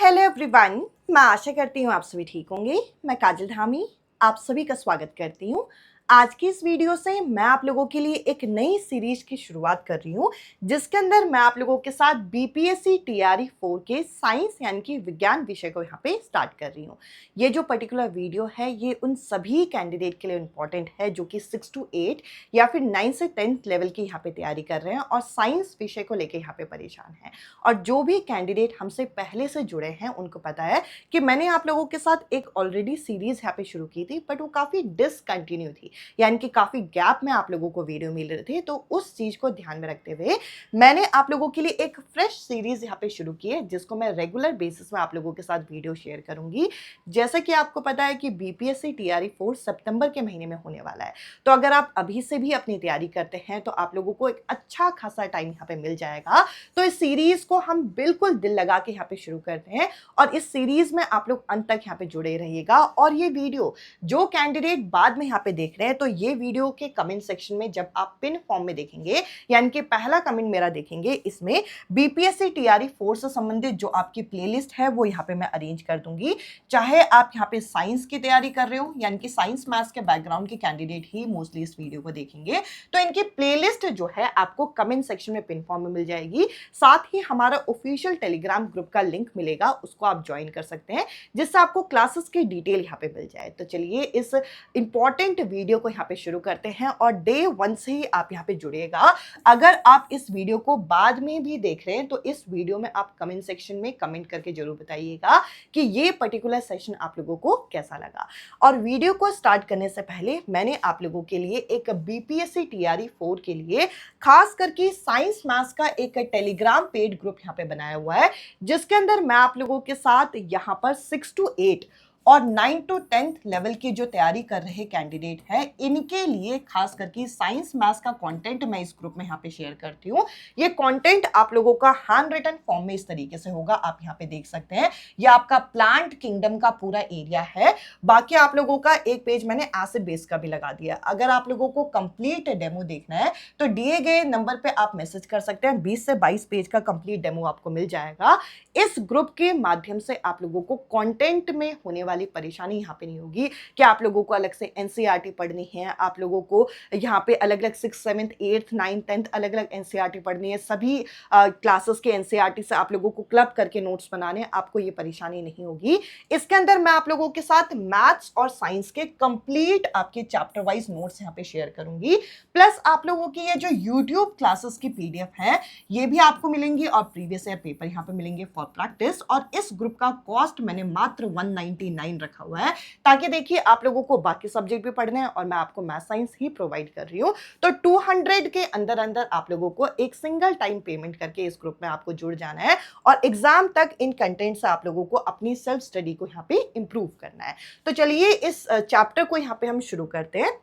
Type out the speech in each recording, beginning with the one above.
Hello everyone. मैं आशा करती हूँ आप सभी ठीक होंगे। मैं काजल धामी आप सभी का स्वागत करती हूँ। आज की इस वीडियो से मैं आप लोगों के लिए एक नई सीरीज की शुरुआत कर रही हूँ, जिसके अंदर मैं आप लोगों के साथ बीपीएससी टीआरई 4 के साइंस यानी कि विज्ञान विषय को यहाँ पे स्टार्ट कर रही हूँ। ये जो पर्टिकुलर वीडियो है ये उन सभी कैंडिडेट के लिए इम्पॉर्टेंट है जो कि 6 to 8 या फिर 9 से 10th लेवल की यहाँ पे तैयारी कर रहे हैं और साइंस विषय को लेकर यहाँ पे परेशान हैं। और जो भी कैंडिडेट हमसे पहले से जुड़े हैं उनको पता है कि मैंने आप लोगों के साथ एक ऑलरेडी सीरीज यहाँ पे शुरू की थी, बट वो काफ़ी डिसकंटिन्यू थी, यानी कि काफ़ी गैप में आप लोगों को वीडियो मिल रहे थे। तो उस चीज़ को ध्यान में रखते हुए मैंने आप लोगों के लिए एक फ्रेश सीरीज यहाँ पे शुरू की है, जिसको मैं रेगुलर बेसिस में आप लोगों के साथ वीडियो शेयर करूंगी। जैसे कि आपको पता है कि बीपीएससी टीआरई 4 सितंबर के महीने में होने वाला है, तो अगर आप अभी से भी अपनी तैयारी करते हैं तो आप लोगों को एक अच्छा खासा टाइम यहाँ पे मिल जाएगा। तो इस सीरीज को हम बिल्कुल दिल लगा के यहाँ पे शुरू करते हैं और इस सीरीज में आप लोग अंत तक यहाँ पे जुड़े रहिएगा। और ये वीडियो जो कैंडिडेट बाद में यहाँ पे देख रहे हैं, तो ये वीडियो के कमेंट सेक्शन में जब आप पिन फॉर्म में देखेंगे, यानी कि पहला कमेंट मेरा देखेंगे, इसमें बीपीएससी टीआरई 4 से संबंधित जो आपकी प्लेलिस्ट है वो यहाँ पे मैं अरेंज कर दूंगी। चाहे आप यहाँ पे साइंस की तैयारी कर रहे हो, यानी कि साइंस मैथ्स के बैकग्राउंड के कैंडिडेट ही मोस्टली इस वीडियो को देखेंगे, तो इनकी प्लेलिस्ट जो है आपको कमेंट सेक्शन में पिन फॉर्म में मिल जाएगी। साथ ही हमारा ऑफिशियल टेलीग्राम ग्रुप का लिंक मिलेगा, उसको आप ज्वाइन कर सकते हैं, जिससे आपको क्लासेस की डिटेल यहाँ पे मिल जाए। तो चलिए इस इंपॉर्टेंट वीडियो को यहाँ पे शुरू करते हैं और डे 1 से ही आप यहाँ पे जुड़िएगा। अगर आप इस वीडियो को बाद में भी देख रहे हैं तो इस वीडियो में आप कमेंट सेक्शन में कमेंट करके जरूर बताइएगा कि ये पर्टिकुलर सेशन आप लोगों को कैसा लगा। और वीडियो को स्टार्ट करने से पहले मैंने आप लोगों के लिए एक बीपीएससी टीआरई 4 के लिए खास करके साइंस मैथ्स का एक टेलीग्राम पेड ग्रुप यहाँ पे बनाया हुआ है, जिसके अंदर मैं आप लोगों के साथ यहाँ पर 6 to 8 और 9 to 10th लेवल की जो तैयारी कर रहे कैंडिडेट हैं, इनके लिए खास करके साइंस मैथ्स का कंटेंट मैं इस ग्रुप में यहाँ पे शेयर करती हूँ। ये कंटेंट आप लोगों का हैंड रिटन फॉर्म में इस तरीके से होगा, आप यहाँ पे देख सकते हैं। ये आपका प्लांट किंगडम का पूरा एरिया है। बाकी आप लोगों का एक पेज मैंने एसिड बेस का भी लगा दिया। अगर आप लोगों को कंप्लीट डेमो देखना है तो दिए गए नंबर पे आप मैसेज कर सकते हैं। 20 से 22 पेज का कंप्लीट डेमो आपको मिल जाएगा। इस ग्रुप के माध्यम से आप लोगों को कंटेंट में होने वाली परेशानी यहाँ पे नहीं होगी कि आप लोगों को अलग से एनसीईआरटी पढ़नी है, आप लोगों को यहाँ पे अलग अलग 6th 7th 8th 9th 10th अलग अलग एनसीईआरटी पढ़नी है। सभी क्लासेस के एनसीईआरटी से आप लोगों को क्लब करके नोट्स बनाने, आपको ये परेशानी नहीं होगी। इसके अंदर मैं आप लोगों के साथ मैथ्स और साइंस के कंप्लीट आपके चैप्टर वाइज नोट्स यहाँ पे शेयर करूंगी। प्लस आप लोगों की ये जो यूट्यूब क्लासेस की पीडीएफ है ये भी आपको मिलेंगी और प्रीवियस ईयर पेपर यहाँ पे मिलेंगे फॉर प्रैक्टिस। और इस ग्रुप का कॉस्ट मैंने मात्र 199 रखा हुआ है, ताकि देखिए आप लोगों को बाकी सब्जेक्ट भी पढ़ने हैं और मैं आपको मैथ साइंस ही प्रोवाइड कर रही हूँ। तो 200 के अंदर अंदर आप लोगों को एक सिंगल टाइम पेमेंट करके इस ग्रुप में आपको जुड़ जाना है और एग्जाम तक इन कंटेंट से आप लोगों को अपनी सेल्फ स्टडी को यहाँ पे इंप्रूव करना है। तो चलिए इस चैप्टर को यहाँ पे हम शुरू करते हैं।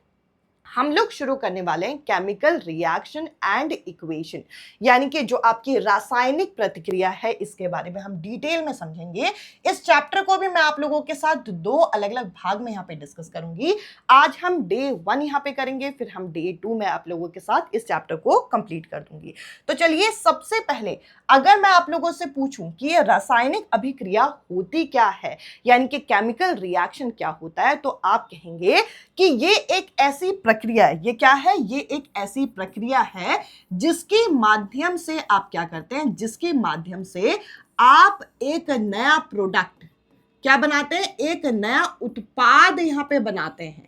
हम लोग शुरू करने वाले हैं केमिकल रिएक्शन एंड इक्वेशन, यानी कि जो आपकी रासायनिक प्रतिक्रिया है इसके बारे में हम डिटेल में समझेंगे। इस चैप्टर को भी मैं आप लोगों के साथ 2 अलग अलग भाग में यहाँ पे डिस्कस करूंगी। आज हम डे 1 यहाँ पे करेंगे, फिर हम डे 2 में आप लोगों के साथ इस चैप्टर को कंप्लीट कर दूंगी। तो चलिए सबसे पहले अगर मैं आप लोगों से पूछूं कि ये रासायनिक अभिक्रिया होती क्या है, यानी कि केमिकल रिएक्शन क्या होता है, तो आप कहेंगे कि ये एक ऐसी प्रक्रिया है। ये क्या है? ये एक ऐसी प्रक्रिया है जिसके माध्यम से आप क्या करते हैं, जिसके माध्यम से आप एक नया प्रोडक्ट क्या बनाते हैं, एक नया उत्पाद यहां पे बनाते हैं।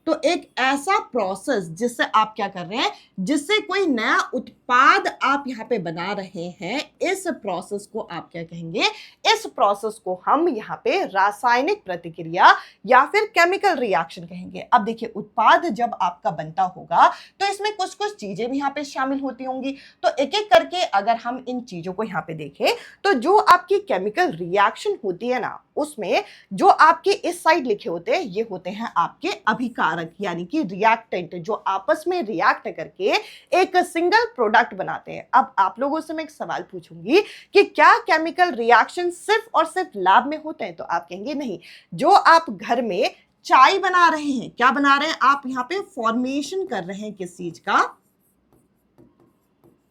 तो एक ऐसा प्रोसेस जिससे आप क्या कर रहे हैं, जिससे कोई नया उत्पाद आप यहाँ पे बना रहे हैं, इस प्रोसेस को आप क्या कहेंगे? इस प्रोसेस को हम यहाँ पे रासायनिक प्रतिक्रिया या फिर केमिकल रिएक्शन कहेंगे। अब देखिए उत्पाद जब आपका बनता होगा तो इसमें कुछ कुछ चीजें भी यहाँ पे शामिल होती होंगी। तो एक एक करके अगर हम इन चीजों को यहाँ पे देखें तो जो आपकी केमिकल रिएक्शन होती है ना, उसमें जो आपके इस साइड लिखे होते हैं ये होते हैं आपके अभिकारक, यानी कि रिएक्टेंट, जो आपस में रिएक्ट करके एक सिंगल प्रोडक्ट बनाते हैं। अब आप लोगों से मैं एक सवाल पूछूंगी कि क्या केमिकल रिएक्शन सिर्फ और सिर्फ लैब में होते हैं? तो आप कहेंगे नहीं। जो आप घर में चाय बना रहे हैं, क्या बना रहे हैं आप? यहाँ पे फॉर्मेशन कर रहे हैं किस चीज का?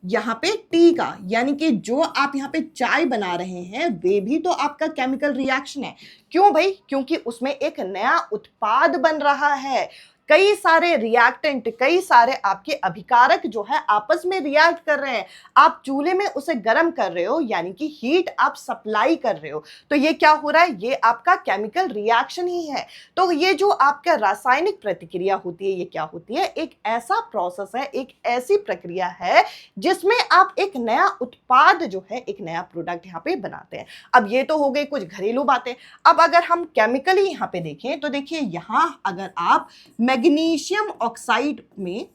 यहाँ पे टी का, यानी कि जो आप यहाँ पे चाय बना रहे हैं वे भी तो आपका केमिकल रिएक्शन है। क्यों भाई? क्योंकि उसमें एक नया उत्पाद बन रहा है, कई सारे रिएक्टेंट, कई सारे आपके अभिकारक जो है आपस में रिएक्ट कर रहे हैं। आप चूल्हे में उसे गर्म कर रहे हो, यानी कि हीट आप सप्लाई कर रहे हो, तो ये क्या हो रहा है? ये आपका केमिकल रिएक्शन ही है। तो ये जो आपका रासायनिक प्रतिक्रिया होती है, ये क्या होती है? एक ऐसा प्रोसेस है, एक ऐसी प्रक्रिया है जिसमें आप एक नया उत्पाद जो है, एक नया प्रोडक्ट यहाँ पे बनाते हैं। अब ये तो हो गई कुछ घरेलू बातें। अब अगर हम केमिकली यहाँ पे देखें तो देखिए, यहाँ अगर आप मैग्नीशियम ऑक्साइड में,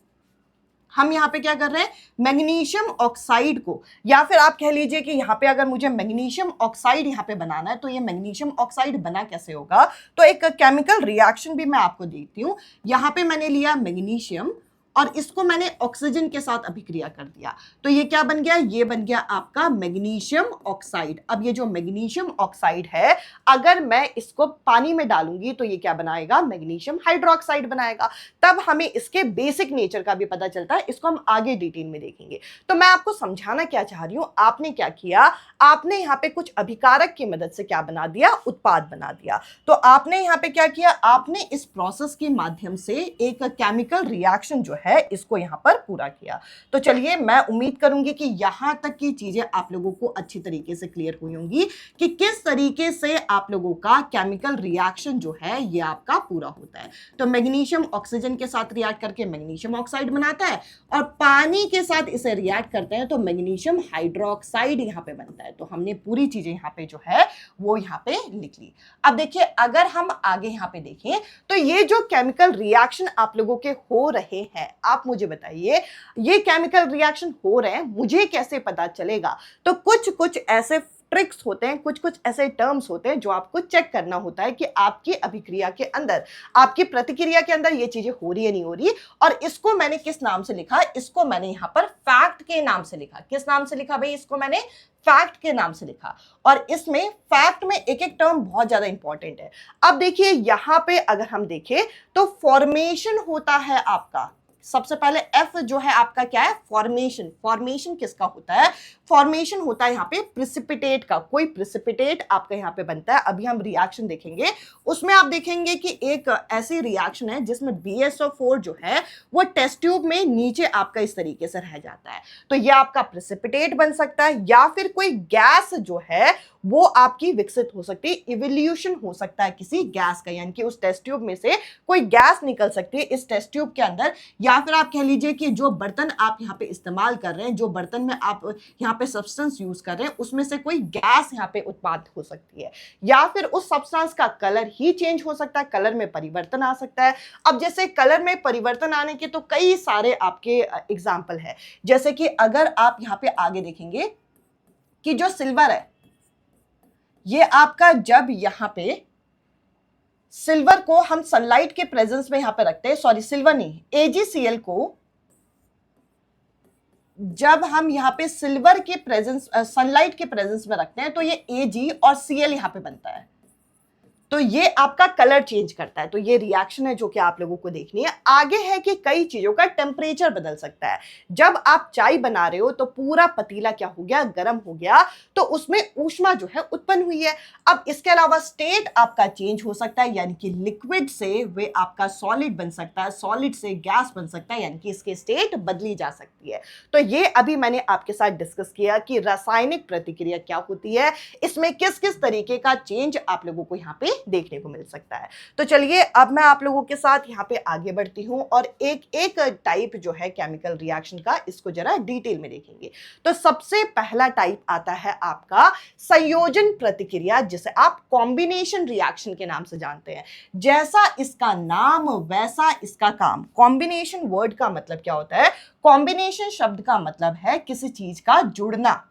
हम यहां पे क्या कर रहे हैं? मैग्नीशियम ऑक्साइड को, या फिर आप कह लीजिए कि यहां पे अगर मुझे मैग्नीशियम ऑक्साइड यहां पे बनाना है, तो ये मैग्नीशियम ऑक्साइड बना कैसे होगा? तो एक केमिकल रिएक्शन भी मैं आपको देती हूं। यहां पे मैंने लिया मैग्नीशियम और इसको मैंने ऑक्सीजन के साथ अभिक्रिया कर दिया, तो ये क्या बन गया? ये बन गया आपका मैग्नीशियम ऑक्साइड। अब ये जो मैग्नीशियम ऑक्साइड है, अगर मैं इसको पानी में डालूंगी तो ये क्या बनाएगा? मैग्नीशियम हाइड्रोक्साइड बनाएगा। तब हमें इसके बेसिक नेचर का भी पता चलता है, इसको हम आगे डिटेल में देखेंगे। तो मैं आपको समझाना क्या चाह रही हूं, आपने क्या किया? आपने यहाँ पे कुछ अभिकारक की मदद से क्या बना दिया? उत्पाद बना दिया। तो आपने यहाँ पे क्या किया? आपने इस प्रोसेस के माध्यम से एक केमिकल रिएक्शन जो है इसको यहां पर पूरा किया। तो चलिए, मैं उम्मीद करूंगी कि यहां तक की चीजें आप लोगों को अच्छी तरीके से क्लियर हुई होंगी कि किस तरीके से आप लोगों का केमिकल रिएक्शन जो है ये आपका पूरा होता है। तो मैग्नीशियम ऑक्सीजन के साथ रिएक्ट करके मैग्नीशियम ऑक्साइड बनाता है, और पानी के साथ इसे रिएक्ट करते हैं तो मैग्नीशियम हाइड्रोक्साइड यहां पे बनता है। तो हमने पूरी चीजें यहां पे जो है वो यहां पे लिख ली। अब देखिए, अगर हम आगे यहां पे देखें तो ये जो केमिकल रिएक्शन आप लोगों के हो रहे हैं, आप मुझे बताइए, ये केमिकल रिएक्शन हो रहे हैं, मुझे कैसे पता चलेगा? तो कुछ कुछ ऐसे ट्रिक्स होते हैं, कुछ कुछ ऐसे टर्म्स होते हैं जो आपको चेक करना होता है कि आपकी अभिक्रिया के अंदर, आपकी प्रतिक्रिया के अंदर ये चीजें हो रही है नहीं हो रही। और इसको मैंने किस नाम से लिखा? इसको मैंने यहां पर फैक्ट के नाम से लिखा। किस नाम से लिखा भाई? इसको मैंने फैक्ट के नाम से लिखा। और इसमें फैक्ट में एक एक टर्म बहुत ज्यादा इंपॉर्टेंट है। अब देखिए, यहां पे अगर हम देखें तो फॉर्मेशन होता है आपका, सबसे पहले एफ जो है आपका क्या है? फॉर्मेशन। फॉर्मेशन किसका होता है? फॉर्मेशन होता है यहाँ पे प्रिसिपिटेट का। कोई प्रिसिपिटेट आपका यहाँ पे बनता है। अभी हम रिएक्शन देखेंगे, उसमें आप देखेंगे कि एक ऐसी रिएक्शन है जिसमें BSO4 जो है वो टेस्ट ट्यूब में नीचे आपका इस तरीके से रह जाता है। तो ये आपका प्रिसिपिटेट बन सकता है, या फिर कोई गैस जो है वो आपकी विकसित हो सकती है, इवोल्यूशन हो सकता है किसी गैस का, यानी कि उस टेस्ट ट्यूब में से कोई गैस निकल सकती है इस टेस्ट ट्यूब के अंदर। या फिर आप कह लीजिए कि जो बर्तन आप यहाँ पे इस्तेमाल कर रहे हैं, जो बर्तन में आप यहाँ पे सब्सटेंस यूज कर रहे हैं, उसमें से कोई गैस यहाँ पे उत्पाद हो सकती है, या फिर उस सब्सटेंस का कलर ही चेंज हो सकता है, कलर में परिवर्तन आ सकता है। अब जैसे कलर में परिवर्तन आने के तो कई सारे आपके एग्जाम्पल है, जैसे कि अगर आप यहाँ पे आगे देखेंगे कि जो सिल्वर है, ये आपका जब यहां पे सिल्वर को हम सनलाइट के प्रेजेंस में यहां पे रखते हैं, सॉरी सिल्वर नहीं, AgCl को जब हम यहां पे सिल्वर के प्रेजेंस, सनलाइट के प्रेजेंस में रखते हैं, तो ये Ag और Cl यहां पे बनता है। तो ये आपका कलर चेंज करता है। तो ये रिएक्शन है जो कि आप लोगों को देखनी है। आगे है कि कई चीजों का टेम्परेचर बदल सकता है। जब आप चाय बना रहे हो तो पूरा पतीला क्या हो गया? गर्म हो गया, तो उसमें ऊष्मा जो है उत्पन्न हुई है। अब इसके अलावा स्टेट आपका चेंज हो सकता है, यानी कि लिक्विड से वे आपका सॉलिड बन सकता है, सॉलिड से गैस बन सकता है, यानी कि इसकी स्टेट बदली जा सकती है। तो ये अभी मैंने आपके साथ डिस्कस किया कि रासायनिक प्रतिक्रिया क्या होती है, इसमें किस किस तरीके का चेंज आप लोगों को यहाँ पे देखने को मिल सकता है। तो चलिए, अब मैं आप लोगों के साथ यहाँ पे आगे बढ़ती हूँ और एक एक टाइप जो है केमिकल रिएक्शन का, इसको जरा डिटेल में देखेंगे। तो सबसे पहला टाइप आता है आपका संयोजन प्रतिक्रिया, जिसे आप कॉम्बिनेशन रिएक्शन के नाम से जानते हैं। जैसा इसका नाम वैसा इसका काम। कॉम्बिनेशन वर्ड का मतलब क्या होता है? कॉम्बिनेशन शब्द का मतलब है किसी चीज का जुड़ना।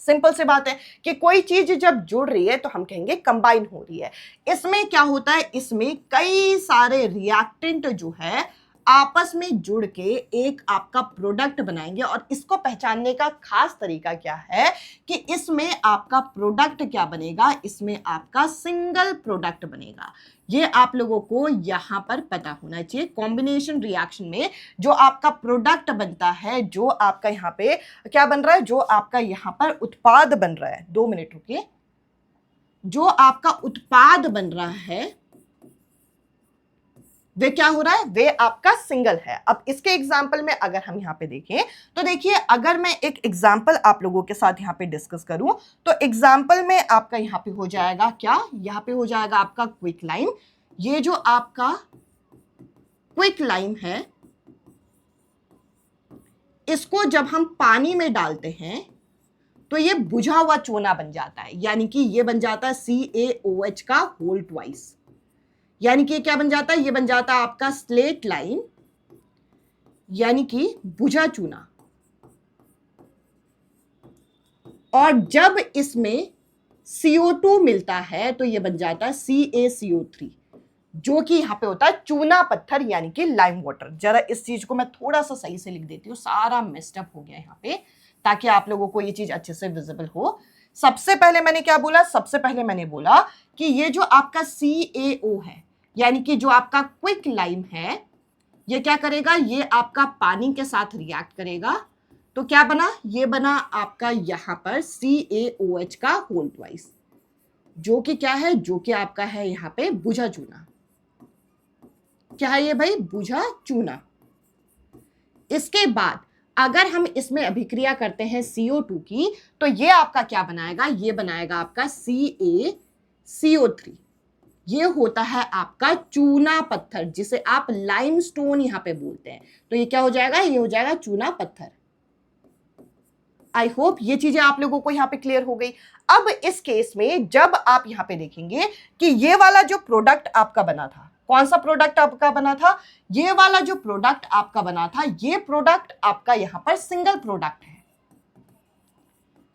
सिंपल सी बात है कि कोई चीज जब जुड़ रही है तो हम कहेंगे कंबाइन हो रही है। इसमें क्या होता है? इसमें कई सारे रिएक्टेंट जो है आपस में जुड़ के एक आपका प्रोडक्ट बनाएंगे। और इसको पहचानने का खास तरीका क्या है कि इसमें आपका प्रोडक्ट क्या बनेगा, इसमें आपका सिंगल प्रोडक्ट बनेगा। ये आप लोगों को यहां पर पता होना चाहिए। कॉम्बिनेशन रिएक्शन में जो आपका प्रोडक्ट बनता है, जो आपका यहां पे क्या बन रहा है, जो आपका यहां पर उत्पाद बन रहा है, 2 मिनट रुकिए, जो आपका उत्पाद बन रहा है वे क्या हो रहा है, वे आपका सिंगल है। अब इसके एग्जाम्पल में अगर हम यहां पे देखें तो देखिए, अगर मैं एक एग्जाम्पल आप लोगों के साथ यहां पे डिस्कस करूं तो एग्जाम्पल में आपका यहां पे हो जाएगा क्या, यहां पे हो जाएगा आपका क्विक लाइम। ये जो आपका क्विक लाइम है, इसको जब हम पानी में डालते हैं तो ये बुझा हुआ चूना बन जाता है, यानी कि ये बन जाता है CaOH का होल ट्वाइस। यानी कि क्या बन जाता है, ये बन जाता है आपका स्लेट लाइम, यानी कि बुझा चूना। और जब इसमें CO2 मिलता है तो ये बन जाता है CaCO3, जो कि यहां पे होता है चूना पत्थर, यानी कि लाइम वाटर। जरा इस चीज को मैं थोड़ा सा सही से लिख देती हूँ, सारा मेस्ड अप हो गया यहां पे, ताकि आप लोगों को ये चीज अच्छे से विजिबल हो। सबसे पहले मैंने क्या बोला, सबसे पहले मैंने बोला कि ये जो आपका CaO है, यानी कि जो आपका क्विक लाइम है, ये क्या करेगा, ये आपका पानी के साथ रिएक्ट करेगा। तो क्या बना, ये बना आपका यहां पर CaOH का होल ट्वाइस, जो कि क्या है, जो कि आपका है यहां पे बुझा चूना। क्या है ये भाई, बुझा चूना। इसके बाद अगर हम इसमें अभिक्रिया करते हैं CO2 की, तो ये आपका क्या बनाएगा, ये बनाएगा आपका CaCO3। ये होता है आपका चूना पत्थर, जिसे आप लाइमस्टोन यहां पे बोलते हैं। तो ये क्या हो जाएगा, ये हो जाएगा चूना पत्थर। आई होप ये चीजें आप लोगों को यहां पे क्लियर हो गई। अब इस केस में जब आप यहां पे देखेंगे कि ये वाला जो प्रोडक्ट आपका बना था, कौन सा प्रोडक्ट आपका बना था, ये वाला जो प्रोडक्ट आपका बना था, ये प्रोडक्ट आपका यहां पर सिंगल प्रोडक्ट है।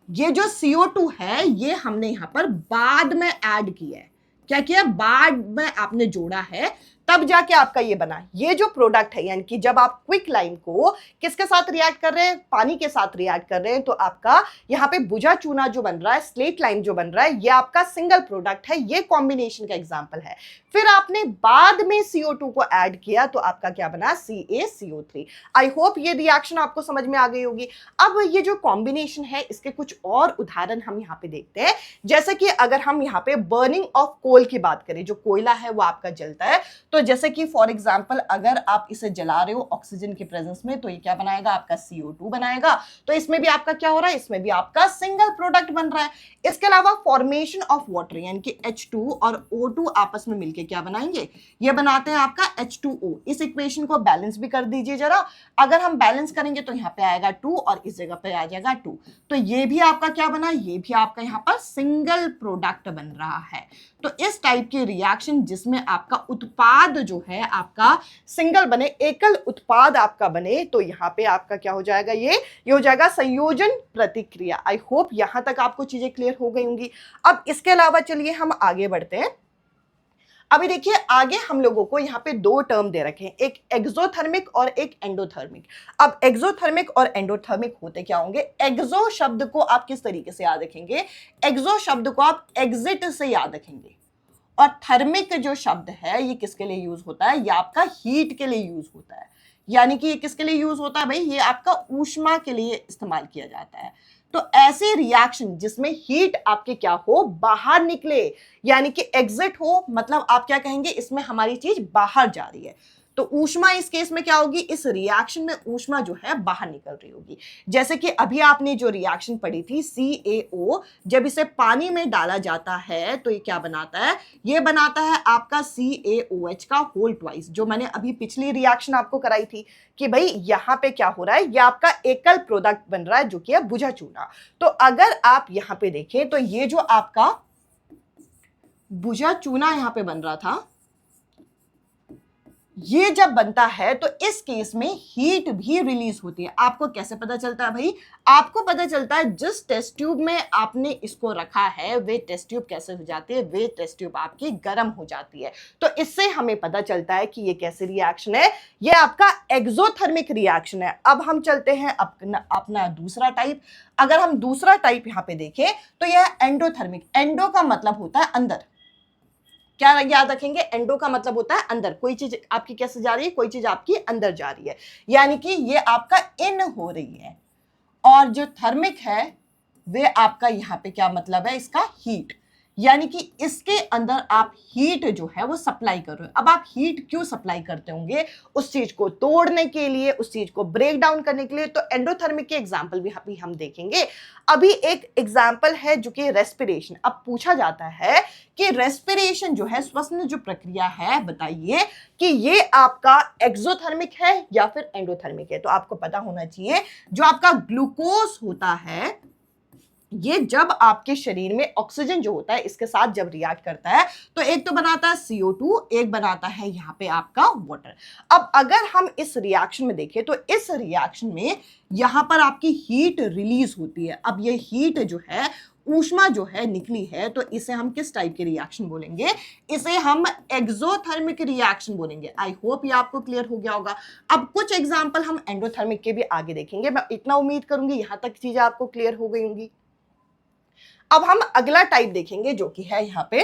ये जो CO2 है, ये हमने यहां पर बाद में ऐड किया है। क्या किया, बाद में आपने जोड़ा है, तब जाके आपका ये बना। ये जो प्रोडक्ट है, यानी कि जब आप क्विक लाइम को किसके साथ रिएक्ट कर रहे हैं, पानी के साथ रिएक्ट कर रहे हैं, तो आपका यहाँ पे बुझा चूना जो बन रहा है, स्लेट लाइम जो बन रहा है, ये आपका सिंगल प्रोडक्ट है। ये कॉम्बिनेशन का एग्जाम्पल है। फिर आपने बाद में CO2 को ऐड किया तो आपका क्या बना, CaCO3। आई होप ये रिएक्शन आपको समझ में आ गई होगी। अब ये जो कॉम्बिनेशन है, इसके कुछ और उदाहरण हम यहाँ पे देखते हैं। जैसे कि अगर हम यहाँ पे बर्निंग ऑफ कोल की बात करें, जो कोयला है वो आपका जलता है, तो जैसे कि फॉर एग्जांपल अगर आप इसे जला रहे हो ऑक्सीजन के प्रेजेंस में, तो ये क्या बनाएगा, आपका CO2 बनाएगा। तो इसमें भी आपका क्या हो रहा है, इसमें भी आपका सिंगल प्रोडक्ट बन रहा है। इसके अलावा फॉर्मेशन ऑफ वाटर, यानी कि H2 और O2 आपस में मिलकर क्या बनाएंगे, ये बनाते हैं आपका H2O। इस इक्वेशन को बैलेंस भी कर दीजिए जरा। अगर हम बैलेंस करेंगे तो यहाँ पे आएगा 2 और इस जगह पे आ जाएगा 2। तो ये भी आपका क्या बना, ये भी आपका यहाँ पर सिंगल प्रोडक्ट बन रहा है। तो इस टाइप की रिएक्शन जिसमें आपका उत्पाद जो है आपका सिंगल बने, एकल उत्पाद आपका बने, तो यहाँ पे आपका क्या हो जाएगा, ये हो जाएगा संयोजन प्रतिक्रिया। आई होप यहां तक आपको चीजें क्लियर हो गई होंगी। अब इसके अलावा चलिए हम आगे बढ़ते हैं। अभी देखिए, आगे हम लोगों को यहाँ पे 2 टर्म दे रखे हैं, एक एक्सोथर्मिक और एक एंडोथर्मिक। अब एक्सोथर्मिक और एंडोथर्मिक होते क्या होंगे, एक्सो शब्द को आप किस तरीके से याद रखेंगे, एक्सो शब्द को आप एग्जिट से याद रखेंगे, और थर्मिक जो शब्द है ये किसके लिए यूज होता है, ये आपका हीट के लिए यूज होता है। यानी कि ये किसके लिए यूज होता है भाई, ये आपका ऊष्मा के लिए इस्तेमाल किया जाता है। तो ऐसे रिएक्शन जिसमें हीट आपके क्या हो, बाहर निकले, यानी कि एग्जिट हो, मतलब आप क्या कहेंगे, इसमें हमारी चीज बाहर जा रही है। तो ऊष्मा इस केस में क्या होगी, इस रिएक्शन में ऊष्मा जो है बाहर निकल रही होगी। जैसे कि अभी आपने जो रिएक्शन पढ़ी थी CaO, जब इसे पानी में डाला जाता है तो ये क्या बनाता है, ये बनाता है आपका CaOH का होल ट्वाइस। जो मैंने अभी पिछली रिएक्शन आपको कराई थी कि भाई यहाँ पे क्या हो रहा है, ये आपका एकल प्रोडक्ट बन रहा है जो कि है बुझा चूना। तो अगर आप यहाँ पे देखें तो ये जो आपका बुझा चूना यहाँ पे बन रहा था, ये जब बनता है तो इस केस में हीट भी रिलीज होती है। आपको कैसे पता चलता है भाई? आपको पता चलता है जिस टेस्ट ट्यूब में आपने इसको रखा है वे टेस्ट ट्यूब कैसे हो जाती है, वे टेस्ट ट्यूब आपकी गर्म हो जाती है। तो इससे हमें पता चलता है कि ये कैसे रिएक्शन है, ये आपका एक्सोथर्मिक रिएक्शन है। अब हम चलते हैं अपना दूसरा टाइप। अगर हम दूसरा टाइप यहां पे देखें तो यह एंडोथर्मिक। एंडो का मतलब होता है अंदर। क्या याद रखेंगे? एंडो का मतलब होता है अंदर। कोई चीज आपकी कैसे जा रही है? कोई चीज आपकी अंदर जा रही है, यानी कि ये आपका इन हो रही है। और जो थर्मिक है वे आपका यहां पे क्या मतलब है? इसका हीट, यानी कि इसके अंदर आप हीट जो है वो सप्लाई कर रहे हो। अब आप हीट क्यों सप्लाई करते होंगे? उस चीज को तोड़ने के लिए, उस चीज को ब्रेक डाउन करने के लिए। तो एंडोथर्मिक के एग्जांपल भी हम देखेंगे। अभी एक एग्जांपल है जो कि रेस्पिरेशन। अब पूछा जाता है कि रेस्पिरेशन जो है, श्वसन जो प्रक्रिया है, बताइए कि ये आपका एक्सोथर्मिक है या फिर एंडोथर्मिक है। तो आपको पता होना चाहिए जो आपका ग्लूकोज होता है ये जब आपके शरीर में ऑक्सीजन जो होता है इसके साथ जब रिएक्ट करता है तो एक तो बनाता है CO2, एक बनाता है यहाँ पे आपका वाटर। अब अगर हम इस रिएक्शन में देखें तो इस रिएक्शन में यहाँ पर आपकी हीट रिलीज होती है। अब ये हीट जो है, ऊष्मा जो है निकली है, तो इसे हम किस टाइप के रिएक्शन बोलेंगे? इसे हम एक्सोथर्मिक रिएक्शन बोलेंगे। आई होप ये आपको क्लियर हो गया होगा। अब कुछ एग्जांपल हम एंडोथर्मिक के भी आगे देखेंगे। मैं इतना उम्मीद करूंगी यहां तक चीजें आपको क्लियर हो गई होंगी। अब हम अगला टाइप देखेंगे जो कि है यहाँ पे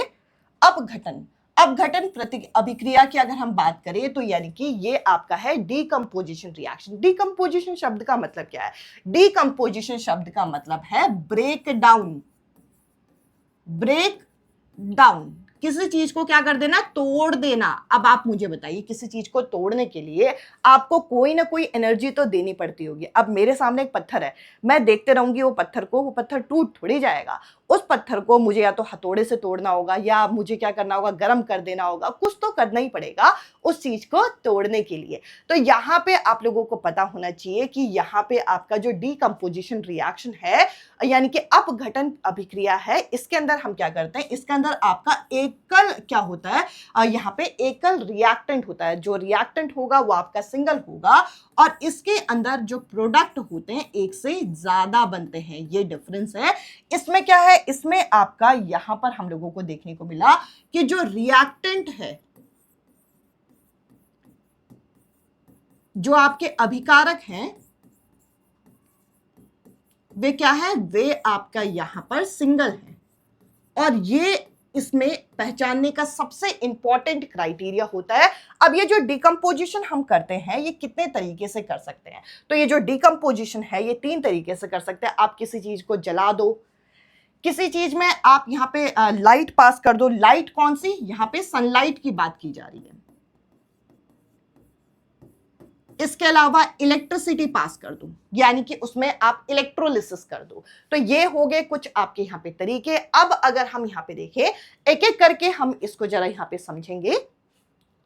अपघटन। अपघटन अभिक्रिया की अगर हम बात करें तो यानी कि ये आपका है डीकंपोजिशन रिएक्शन। डीकंपोजिशन शब्द का मतलब क्या है? डीकंपोजिशन शब्द का मतलब है ब्रेक डाउन। ब्रेक डाउन, किसी चीज को क्या कर देना? तोड़ देना। अब आप मुझे बताइए, किसी चीज को तोड़ने के लिए आपको कोई ना कोई एनर्जी तो देनी पड़ती होगी। अब मेरे सामने एक पत्थर है, मैं देखते रहूंगी वो पत्थर को, वो पत्थर टूट थोड़ी जाएगा। उस पत्थर को मुझे या तो हथौड़े से तोड़ना होगा या मुझे क्या करना होगा? गर्म कर देना होगा। कुछ तो करना ही पड़ेगा उस चीज को तोड़ने के लिए। तो यहाँ पे आप लोगों को पता होना चाहिए कि यहाँ पे आपका जो डीकंपोजिशन रिएक्शन है यानी कि अपघटन अभिक्रिया है, इसके अंदर हम क्या करते हैं? इसके अंदर आपका एकल क्या होता है? यहाँ पे एकल रिएक्टेंट होता है। जो रिएक्टेंट होगा वो आपका सिंगल होगा और इसके अंदर जो प्रोडक्ट होते हैं एक से ज्यादा बनते हैं। ये डिफरेंस है। इसमें क्या है? इसमें आपका यहां पर हम लोगों को देखने को मिला कि जो रिएक्टेंट है, जो आपके अभिकारक हैं, वे क्या है? वे आपका यहां पर सिंगल है। और ये इसमें पहचानने का सबसे इंपॉर्टेंट क्राइटेरिया होता है। अब ये जो डिकम्पोजिशन हम करते हैं ये कितने तरीके से कर सकते हैं? तो ये जो डिकम्पोजिशन है ये 3 तरीके से कर सकते हैं। आप किसी चीज को जला दो, किसी चीज में आप यहाँ पे लाइट पास कर दो। लाइट कौन सी? यहाँ पे सनलाइट की बात की जा रही है। इसके अलावा इलेक्ट्रिसिटी पास कर दो, यानी कि उसमें आप इलेक्ट्रोलिसिस कर दो। तो ये हो गए कुछ आपके यहाँ पे तरीके। अब अगर हम यहाँ पे देखें, एक एक करके हम इसको जरा यहाँ पे समझेंगे।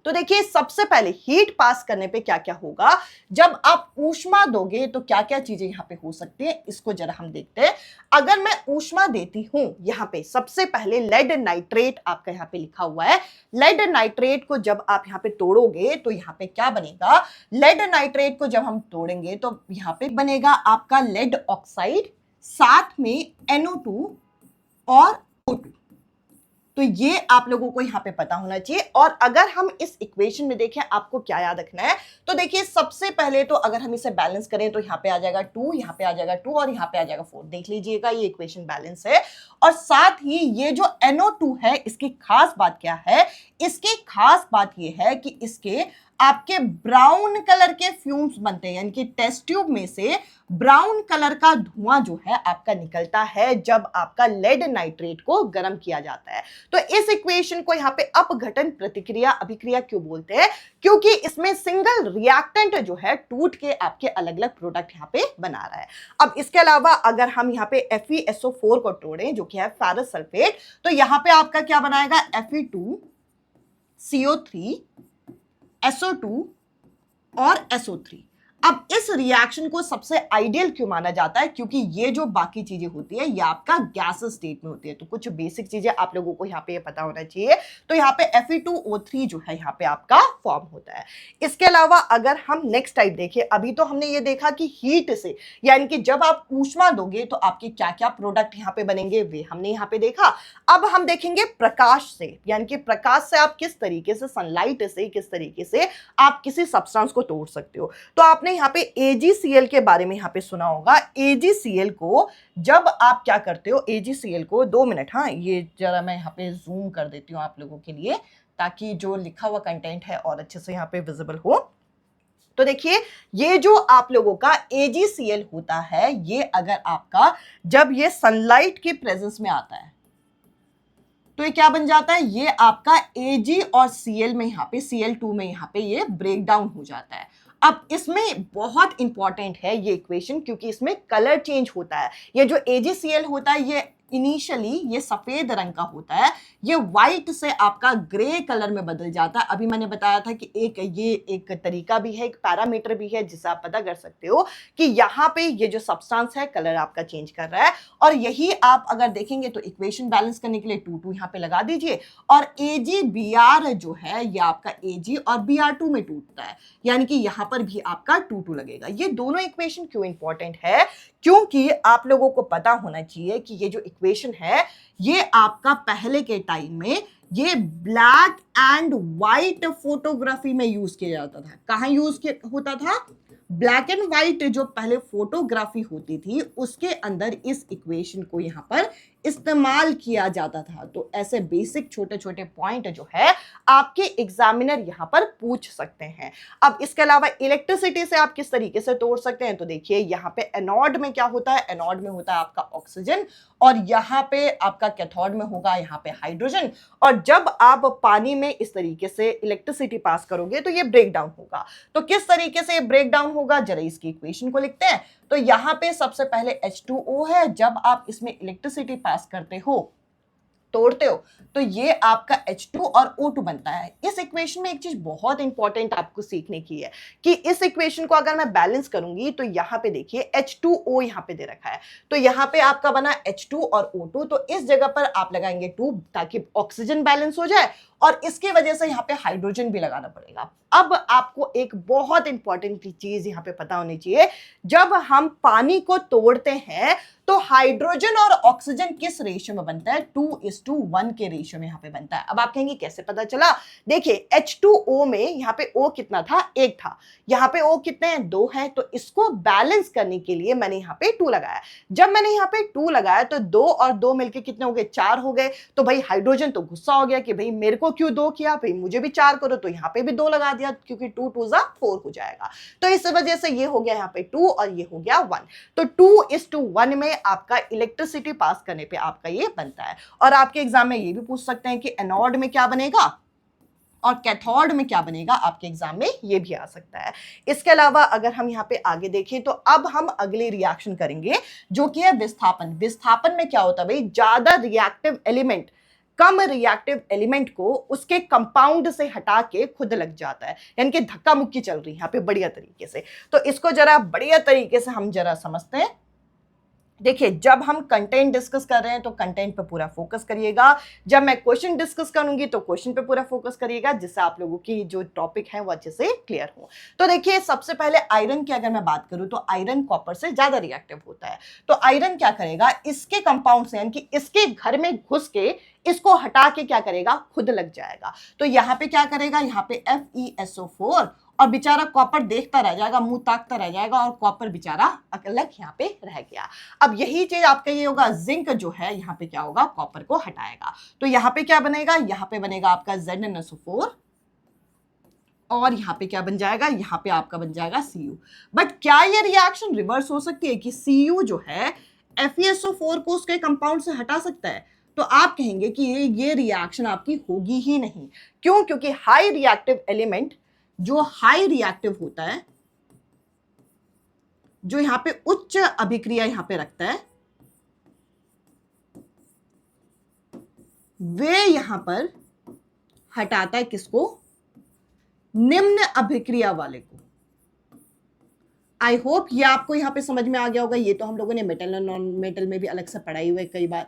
तो देखिए, सबसे पहले हीट पास करने पे क्या क्या होगा? जब आप ऊष्मा दोगे तो क्या क्या चीजें यहाँ पे हो सकती है, इसको जरा हम देखते हैं। अगर मैं ऊष्मा देती हूं, यहाँ पे सबसे पहले लेड नाइट्रेट आपका यहाँ पे लिखा हुआ है। लेड नाइट्रेट को जब आप यहाँ पे तोड़ोगे तो यहाँ पे क्या बनेगा? लेड नाइट्रेट को जब हम तोड़ेंगे तो यहाँ पे बनेगा आपका लेड ऑक्साइड, साथ में NO2 और O2। तो ये आप लोगों को यहाँ पे पता होना चाहिए। और अगर हम इस इक्वेशन में देखें, आपको क्या याद रखना है? तो देखिए, सबसे पहले तो अगर हम इसे बैलेंस करें तो यहाँ पे आ जाएगा 2, यहाँ पे आ जाएगा 2 और यहाँ पे आ जाएगा 4। देख लीजिएगा, ये इक्वेशन बैलेंस है। और साथ ही ये जो NO2 है, इसकी खास बात क्या है? इसकी खास बात ये है कि इसके आपके ब्राउन कलर के फ्यूम्स बनते हैं, यानी कि टेस्ट ट्यूब में से ब्राउन कलर का धुआं जो है आपका निकलता है जब आपका लेड नाइट्रेट को गर्म किया जाता है। तो इस इक्वेशन को यहाँ पे अपघटन प्रतिक्रिया अभिक्रिया क्यों बोलते हैं? क्योंकि इसमें सिंगल रिएक्टेंट जो है टूट के आपके अलग अलग प्रोडक्ट यहाँ पे बना रहा है। अब इसके अलावा अगर हम यहाँ पे FeSO4 को तोड़ें, जो कि है फेरस सल्फेट, तो यहाँ पे आपका क्या बनाएगा? Fe2CO3 SO2 और SO3। अब इस रिएक्शन को सबसे आइडियल क्यों माना जाता है? क्योंकि ये जो बाकी चीजें होती है ये आपका गैस स्टेट में होती है। तो कुछ बेसिक चीजें आप लोगों को यहाँ पे ये पता होना चाहिए। तो यहाँ पे Fe2O3 जो है यहाँ पे आपका फॉर्म होता है। इसके अलावा अगर हम नेक्स्ट टाइप देखें, अभी तो हमने ये देखा कि हीट से, यानी कि जब आप ऊष्मा दोगे तो आपके क्या क्या प्रोडक्ट यहाँ पे बनेंगे वे हमने यहाँ पे देखा। अब हम देखेंगे प्रकाश से, यानी कि प्रकाश से आप किस तरीके से, सनलाइट से किस तरीके से आप किसी सब्सटेंस को तोड़ सकते हो। तो आपने यहाँ पे AgCl के बारे में यहाँ पे सुना होगा। AgCl को जब आप क्या करते हो, AgCl को 2 मिनट, हाँ ये जरा मैं यहाँ पे जूम कर देती हूँ आप लोगों के लिए ताकि जो लिखा हुआ कंटेंट है और अच्छे से यहाँ पे विजिबल हो। तो देखिए ये जो आप लोगों का AgCl होता है, ये अगर आपका जब ये सनलाइट के प्रेजेंस में आता है तो ये क्या बन जाता है, ये आपका Ag और Cl में यहाँ पे Cl2 में यहाँ पे ये ब्रेक डाउन हो जाता है। अब इसमें बहुत इंपॉर्टेंट है ये इक्वेशन, क्योंकि इसमें कलर चेंज होता है। ये जो AgCl होता है ये इनिशियली ये सफेद रंग का होता है, ये व्हाइट से आपका ग्रे कलर में बदल जाता है। अभी मैंने बताया था कि ये एक तरीका भी है, एक पैरामीटर भी है जिससे आप पता कर सकते हो कि यहाँ पे ये जो सब्सटेंस है कलर आपका चेंज कर रहा है। और यही आप अगर देखेंगे तो इक्वेशन बैलेंस करने के लिए 2 यहाँ पे लगा दीजिए, और AgBr जो है ये आपका Ag और Br2 में टूटता है, यानी कि यहाँ पर भी आपका 2 लगेगा। ये दोनों इक्वेशन क्यों इंपॉर्टेंट है? क्योंकि आप लोगों को पता होना चाहिए कि ये जो इक्वेशन है ये आपका पहले के टाइम में ये ब्लैक एंड व्हाइट फोटोग्राफी में यूज किया जाता था। कहां यूज होता था? ब्लैक एंड व्हाइट जो पहले फोटोग्राफी होती थी उसके अंदर इस इक्वेशन को यहां पर इस्तेमाल किया जाता था। तो ऐसे बेसिक छोटे छोटे पॉइंट जो है आपके एग्जामिनर यहां पर पूछ सकते हैं। अब इसके अलावा इलेक्ट्रिसिटी से आप किस तरीके से तोड़ सकते हैं, तो देखिए यहाँ पे एनोड में क्या होता है, एनोड में होता है आपका ऑक्सीजन, और यहाँ पे आपका कैथोड में होगा यहाँ पे हाइड्रोजन। और जब आप पानी में इस तरीके से इलेक्ट्रिसिटी पास करोगे तो ये ब्रेक डाउन होगा। तो किस तरीके से ब्रेक डाउन होगा, जरा इसकी इक्वेशन को लिखते हैं। तो यहाँ पे सबसे पहले H2O है, जब आप इसमें इलेक्ट्रिसिटी पास करते हो, तोड़ते हो, तो ये आपका H2 और O2 बनता है। इस इक्वेशन में एक चीज बहुत इंपॉर्टेंट आपको सीखने की है कि इस इक्वेशन को अगर मैं बैलेंस करूंगी तो यहाँ पे देखिए H2O यहाँ पे दे रखा है, तो यहाँ पे आपका बना H2 और O2, तो इस जगह पर आप लगाएंगे 2 ताकि ऑक्सीजन बैलेंस हो जाए, और इसकी वजह से यहाँ पे हाइड्रोजन भी लगाना पड़ेगा। अब आपको एक बहुत इंपॉर्टेंट चीज यहाँ पे पता होनी चाहिए, जब हम पानी को तोड़ते हैं तो हाइड्रोजन और ऑक्सीजन किस रेशियो में बनता है, 2:1 के रेशियो में यहाँ पे बनता है। अब आप कहेंगे कैसे पता चला? देखिए H2O में यहाँ पे O कितना था, 1 था, यहाँ पे O कितने हैं, 2 है, तो इसको बैलेंस करने के लिए मैंने यहाँ पे 2 लगाया। जब मैंने यहाँ पे 2 लगाया तो 2 और 2 मिलके कितने हो गए, 4 हो गए। तो भाई हाइड्रोजन तो गुस्सा हो गया कि भाई मेरे को क्यों 2 किया, भाई मुझे भी 4 करो, तो यहाँ पे भी 2 लगा दिया, क्योंकि 2 2 4 हो जाएगा। तो इस वजह से ये हो गया यहाँ पे 2 और ये हो गया 1। तो 2:1 में आपका इलेक्ट्रिसिटी पास करने पे आपका ये बनता है। और आपके एग्जाम में ये भी पूछ सकते हैं कि एनोड में क्या बनेगा और कैथोड में क्या बनेगा, आपके एग्जाम में ये भी आ सकता है। इसके अलावा अगर हम यहाँ पे आगे देखें तो अब हम अगले रिएक्शन करेंगे जो कि है विस्थापन। विस्थापन में क्या होता है भाई, ज्यादा रिएक्टिव एलिमेंट कम रिएक्टिव एलिमेंट को उसके कंपाउंड से हटा के खुद लग जाता है, यानी कि धक्का मुक्की चल रही है यहाँ पे बढ़िया तरीके से। तो इसको जरा बढ़िया तरीके से हम जरा समझते हैं। देखिए जब हम कंटेंट डिस्कस कर रहे हैं तो कंटेंट पे पूरा फोकस करिएगा, जब मैं क्वेश्चन डिस्कस करूंगी तो क्वेश्चन पे पूरा फोकस करिएगा, जिससे आप लोगों की जो टॉपिक है वो अच्छे से क्लियर हो। तो देखिए सबसे पहले आयरन की अगर मैं बात करूं तो आयरन कॉपर से ज्यादा रिएक्टिव होता है। तो आयरन क्या करेगा, इसके कंपाउंड से यानी कि इसके घर में घुस के इसको हटा के क्या करेगा, खुद लग जाएगा। तो यहाँ पे क्या करेगा, यहाँ पे FeSO4, और बेचारा कॉपर देखता रह जाएगा, मुंह ताकता रह जाएगा, और कॉपर बेचारा अलग यहाँ पे रह गया। अब यही चीज आपका ये होगा, जिंक जो है यहाँ पे क्या होगा, कॉपर को हटाएगा। तो यहाँ पे क्या बनेगा, यहाँ पे बनेगा आपका ZnSO4, और यहाँ पे क्या बन जाएगा, यहाँ पे आपका बन जाएगा Cu। बट क्या ये रिएक्शन रिवर्स हो सकती है कि Cu जो है FeSO4 को उसके कंपाउंड से हटा सकता है? तो आप कहेंगे कि ये रिएक्शन आपकी होगी ही नहीं। क्यों? क्योंकि हाई रिएक्टिव एलिमेंट जो हाई रिएक्टिव होता है, जो यहां पे उच्च अभिक्रिया यहां पे रखता है, वे यहां पर हटाता है किसको, निम्न अभिक्रिया वाले को। आई होप ये आपको यहाँ पे समझ में आ गया होगा। ये तो हम लोगों ने मेटल और नॉन मेटल में भी अलग से पढ़ाई हुई है कई बार।